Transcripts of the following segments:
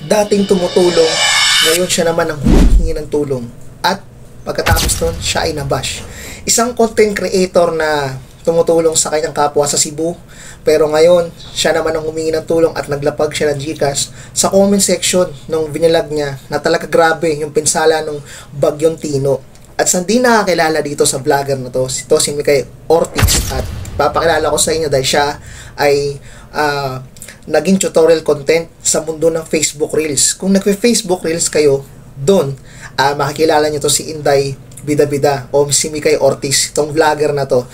dating tumutulong, ngayon siya naman ang humihingi ng tulong. At pagkatapos nun, siya ay nabash. Isang content creator na tumutulong sa kanyang kapwa sa Cebu, pero ngayon, siya naman ang humingi ng tulong at naglapag siya ng GCash sa comment section nung vinilag niya na talaga grabe yung pinsala ng Bagyong Tino. At sa hindi nakakilala dito sa vlogger na to, si Mikay Ortiz, at papakilala ko sa inyo dahil siya ay naging tutorial content sa mundo ng Facebook Reels. Kung nagpe-Facebook Reels kayo, doon, makikilala nyo to si Inday Bida-Bida o si Mikay Ortiz, itong vlogger na to.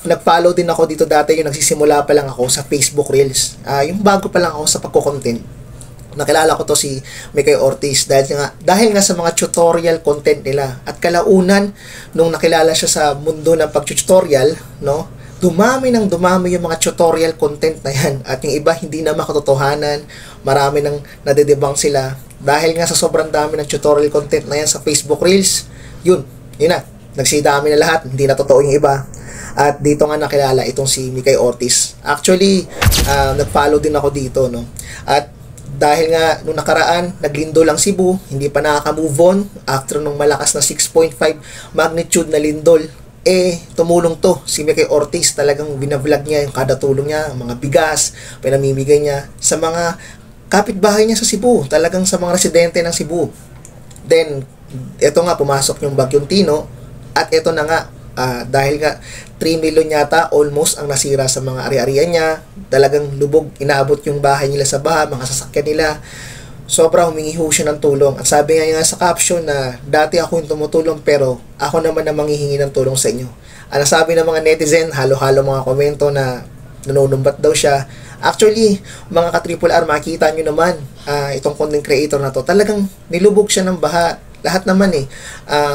Nag-follow din ako dito dati, yung nagsisimula pa lang ako sa Facebook Reels. Yung bago pa lang ako sa pagko-content, nakilala ko to si Mikay Ortiz dahil nga sa mga tutorial content nila. At kalaunan, nung nakilala siya sa mundo ng pag-tutorial, no, dumami yung mga tutorial content na yan. At yung iba, hindi na makatotohanan. Marami nang nadedebunk sila. Dahil nga sa sobrang dami ng tutorial content na yan sa Facebook Reels, yun na. Nagsidami na lahat. Hindi na totoo yung iba. At dito nga nakilala itong si Mikay Ortiz. Actually, nag-follow din ako dito, no. At dahil nga nung nakaraan, naglindol lang Cebu, hindi pa nakaka-move on after nung malakas na 6.5 magnitude na lindol. Tumulong to si Mikay Ortiz. Talagang binavlog niya yung kada tulong niya, mga bigas, pinamimigay niya sa mga kapitbahay niya sa Cebu, talagang sa mga residente ng Cebu. Then, eto nga, pumasok yung Bagyong Tino, at eto na nga, dahil nga 3 million yata almost ang nasira sa mga ari-arian niya, talagang lubog, inaabot yung bahay nila sa baha, mga sasakyan nila. Sobra humingi ho siya ng tulong. At sabi nga sa caption na dati ako yung tumutulong pero ako naman na manghihingi ng tulong sa inyo. Ang sabi ng mga netizen, halo-halo mga komento na nanunumbat daw siya. Actually, mga ka-Triple R, makikita nyo naman itong content creator na to. Talagang nilubog siya ng baha. Lahat naman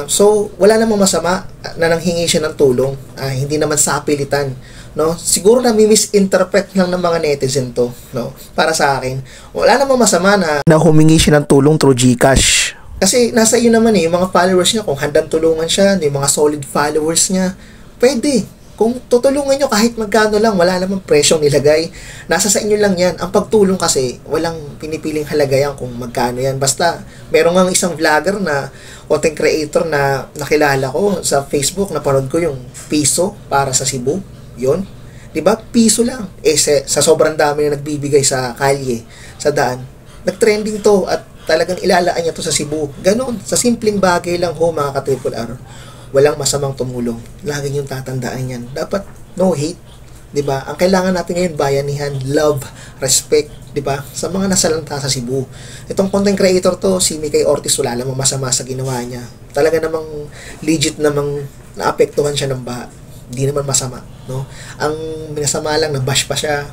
so, wala namang masama na nanghingi siya ng tulong. Hindi naman sa kapilitan. No? Siguro na misinterpret lang ng mga netizen to. No? Para sa akin, wala namang masama na humingi siya ng tulong through GCash. Kasi nasa iyo naman yung mga followers niya. Kung handang tulungan siya, yung mga solid followers niya, pwede. Kung tutulungan nyo kahit magkano lang, wala namang presyong nilagay. Nasa sa inyo lang yan. Ang pagtulong kasi, walang pinipiling halagayan kung magkano yan. Basta, meron nga isang vlogger na content creator na nakilala ko sa Facebook, napanood ko yung piso para sa Cebu. Yun. Diba? Piso lang. Sa sobrang dami na nagbibigay sa kalye, sa daan, nag-trending to at talagang ilalaan niya to sa Cebu. Ganon. Sa simpleng bagay lang ho, mga ka-Triple R. Walang masamang tumulong. Lagi yung tatandaan yan. Dapat no hate, 'di ba? Ang kailangan natin ngayon bayanihan, love, respect, 'di ba? Sa mga nasalanta sa Cebu. Itong content creator to, si Mikay Ortiz, wala namang masama sa ginawa niya. Talaga namang legit namang naapektuhan siya ng baha. Hindi naman masama, no? Ang minasama lang, nabash pa siya,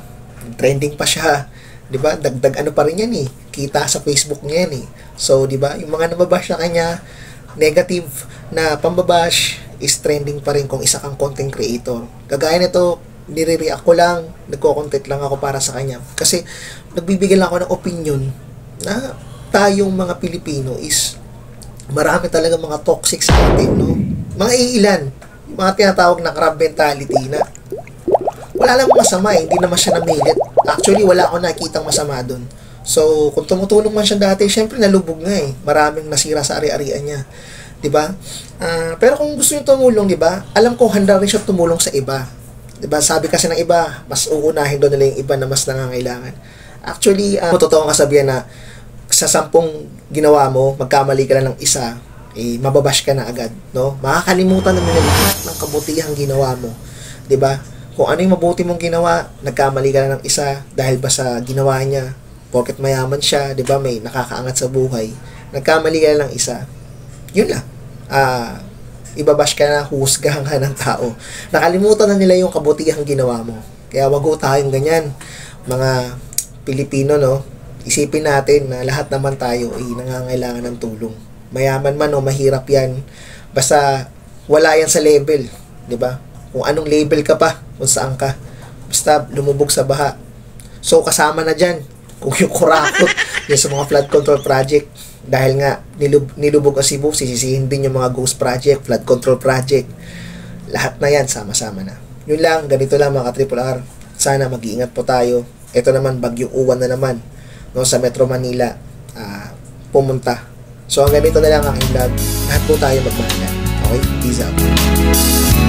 trending pa siya, 'di ba? Dagdag ano pa rin yan kita sa Facebook niya yan So, 'di ba? Yung mga nababash sa kanya, negative na pambabash is trending pa rin kung isa kang content creator. Kagaya nito, nire-react ko lang, nagko-content lang ako para sa kanya. Kasi nagbibigay lang ako ng opinion na tayong mga Pilipino is marami talaga mga toxic sa atin, no? Mga iilan, mga tinatawag na crab mentality na wala lang masama hindi naman siya namilit. Actually, wala akong nakitang masama doon. So, kung tumutulong man siya dati, syempre nalubog nga Maraming nasira sa ari-arian niya. 'Di ba? Pero kung gusto niyo tumulong, 'di ba? Alam ko handa rin siya tumulong sa iba. 'Di ba? Sabi kasi ng iba, mas uunahin doon nila yung iba na mas nangangailangan. Actually, totoo ang kasabihan na sa 10 ginawa mo, magkamali ka lang ng isa, mababash ka na agad, no? Makakalimutan na nila lahat ng kabutihang ginawa mo. 'Di ba? Kung ano yung mabuti mong ginawa, nagkamali ka lang ng isa dahil ba sa ginawa niya. Porket mayaman siya, 'di ba, may nakakaangat sa buhay. Nagkamali ka lang isa. 'Yun lang. Ibabash ka na, husgahan ka ng tao. Nakalimutan na nila yung kabutihang ginawa mo. Kaya wag ho tayong ganyan. Mga Pilipino, no? Isipin natin na lahat naman tayo ay nangangailangan ng tulong. Mayaman man o mahirap 'yan. Basta wala yan sa label, 'di ba? Kung anong label ka pa, kung saan ka. Basta lumubog sa baha. So kasama na diyan kung yung kurakot yung sa mga flood control project, dahil nga nilubog ang Cebu, sisisihin din yung mga ghost project, flood control project, lahat na yan sama-sama na. Yun lang, ganito lang mga Triple R. Sana mag-iingat po tayo. Ito naman, bagyong uwan na naman. no, sa Metro Manila pumunta. So hanggang dito na lang ang aking vlog. Lahat po tayo magmamahalan. Okay? Peace out.